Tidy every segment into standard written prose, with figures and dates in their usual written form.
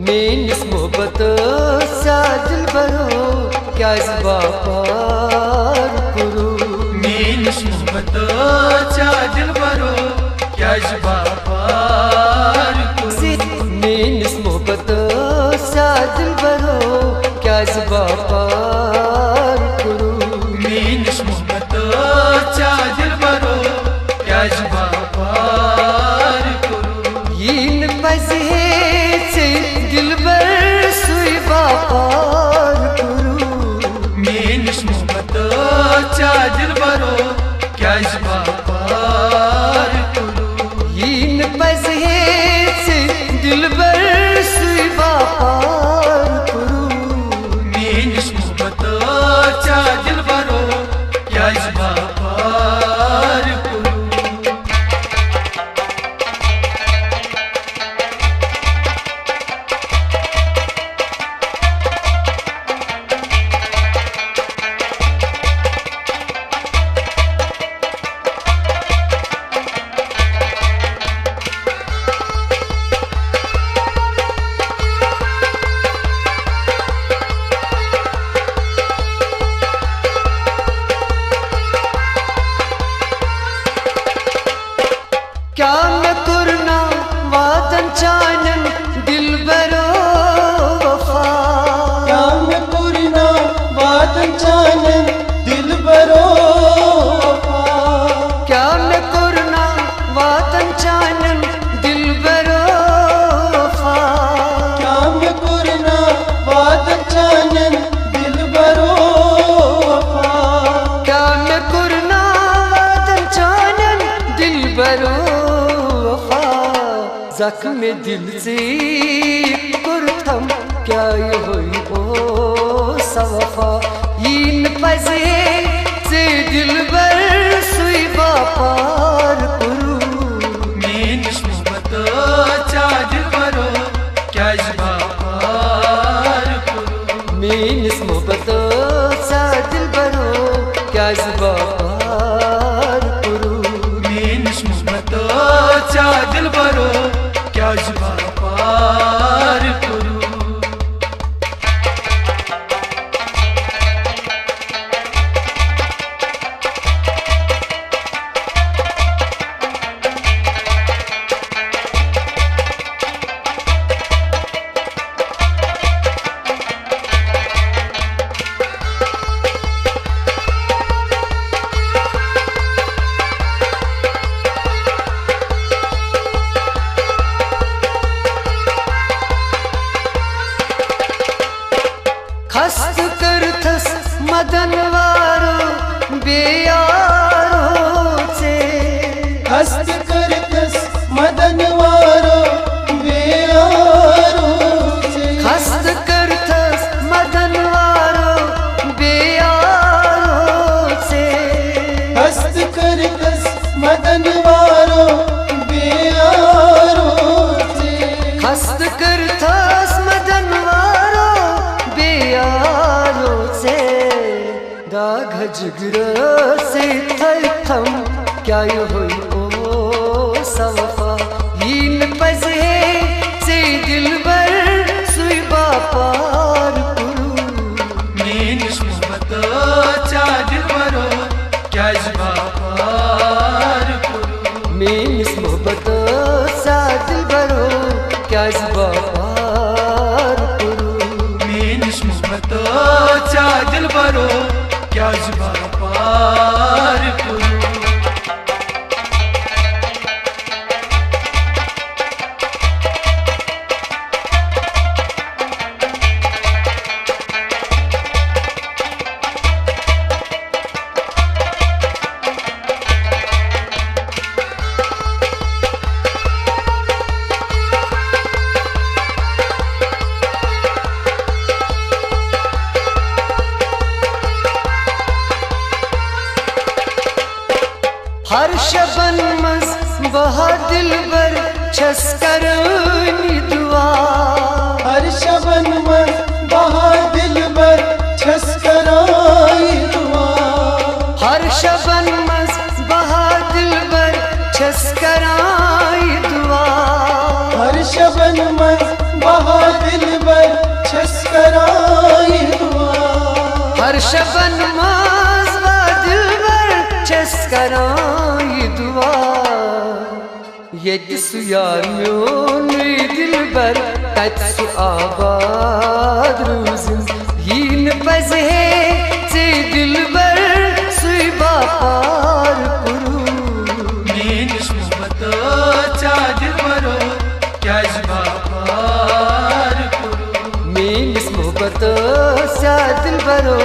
Menace मोहब्बत सा दिल बरो क्या इस बापार करू। मेनिस मोहब्बत सा दिल बरो क्या इस बापार करू। मेनिस मोहब्बत सा दिल बरो क्या इस बापार करू। मेनिस मोहब्बत सा दिल बरो क्या इस बापार करू। यीन पजे से दिल बर सुई बापार करू। मेनिस मोहब्बत सा दिल बरो क्या इस बापार करू। यीन पजे से दिल बर सुई बापार करू। मेनिस मोहब्बत सा दिल बरो क्या इस बापार करू। क्या मैं करना वादन चानन दिल बरो वफा। क्या मैं करना वादन चानन दिल बरो वफा। क्या मैं करना वादन चानन दिल बरो वफा। क्या मैं करना वादन चानन दिल बरो वफा। क्या मैं करना वादन चानन दिल बरो वफा। जख्म दिल से कुरथम क्या ये हुई ओ सवफा। यीन पजे से दिल बर सुई बापार करू। मेनिस मोहब्बत सा दिल बरो क्या इस बापार करू। मेनिस मोहब्बत सा दिल बरो क्या इस बापार करू। मेनिस मोहब्बत सा दिल बरो क्या इस बापार करू। खस्त करथस मदन वारो बेयारो से। हस्त करतस मदन वारो बेयारो से। खस्त करथस मदन वारो बेयारो से। हस्त करतस मदन वारो बेयारो से। खस्त करथस मदन वारो बेयारो से। दाग जिगर से थल थम क्या ये हुई ओ सवफा। यीन पजे से दिल बर सुई बापार करू। मेनिस मोहब्बत सा दिल बरो क्या इस बापार करू। मेनिस मोहब्बत सा दिल बरो क्या इस बापार करू। मेनिस मोहब्बत सा दिल बरो क्या इस बापार करू। हर शबन मस बहा दिल बर छस्करनी दुआ। हर शबन में बहा दिल बर छस्कराई दुआ। हर शबन मस बहा दिल बर छस्कराई दुआ। हर शबन में बहा दिल बर छस कराई दुआ हर शबन माज व दिलबर छस कराई दुआ यदि यार म्योन दिलबर तत्सु आबाद रोजन यीन पजे से दिलबर सुई बापार कुरु मीनिश मोहब्बत चा दिलबरो क्या बापार कुरु मीनिस मोहब्बत सा दिलबरो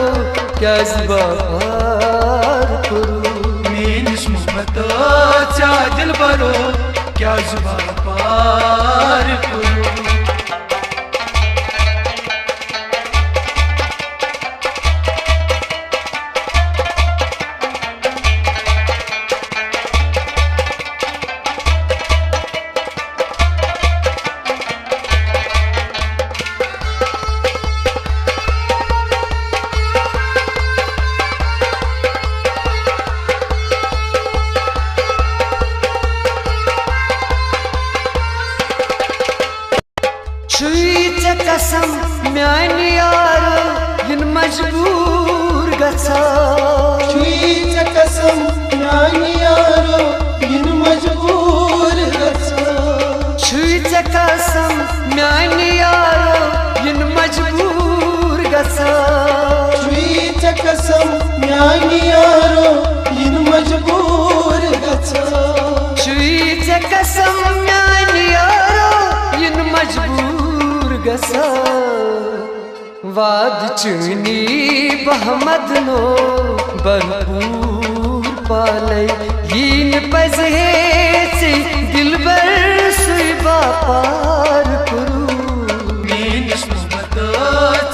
क्या बापार कुरु मीनिश मोहब्बत चा दिलबरो क्या बापार कुरु कसम म्यानी यारो इन मजबूर गसा कसम म्यानी यारो इन मजबूर गसा कसम म्यानी यारो इन मजबूर गसा कसम म्यानी यारो इन मजबूर गसा कसम म्यानी यारो इन मजबूर गसा वाद चुनी बहमद नो भरपूर पाले यीन पजे से दिलबर सुई बापार कुरु मीनिश मोहब्बत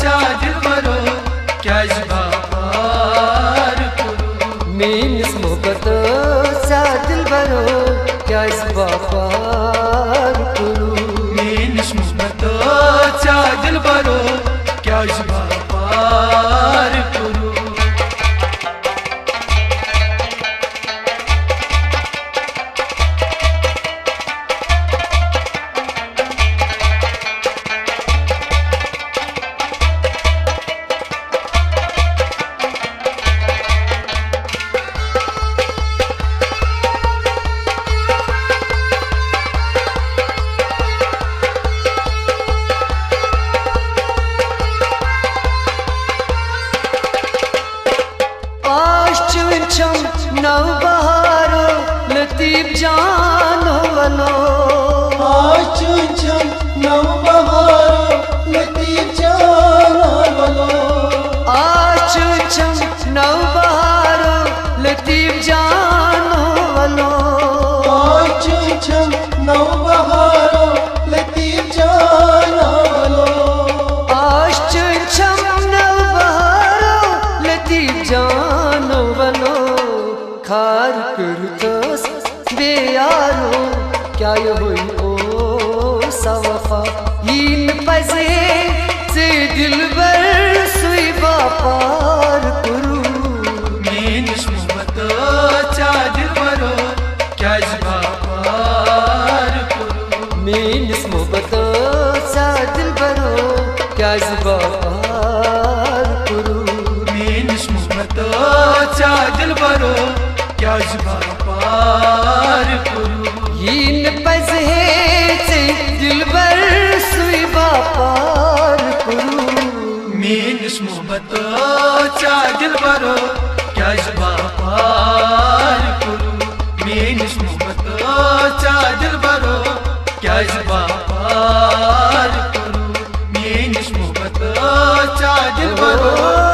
चा दिलबरो क्या बापार कुरु मीनिस मोहब्बत सा दिलबरो क्या बापार कुरु मीनिश मोहब्बत चा दिलबरो क्या बापार कुरु नव बहारो लतीफ जानो वलो नव बहारो लतीफ जानो वलो नव बहारो लतीफ जानो वलो नव बहारो लतीफ जानो वलो नव बहारो लतीफ जानो वलो खार करतस बेयारो क्या ये हुई ओ सवफा यीन पजे से दिलबर सुई बापार कुरु मीनिश मोहब्बत चा दिलबरो क्या बापार कुरु मीनिस मोहब्बत सा दिलबरो क्या बापार कुरु मीनिश मोहब्बत चा दिलबरो क्या बापार कुरु यीन पजे से दिलबर सुई बापार कुरु मीनिश मोहब्बत चा दिलबरो क्या बापार कुरु मीनिश मोहब्बत चा दिलबरो क्या बापार कुरु मीनिश मोहब्बत चा दिलबरो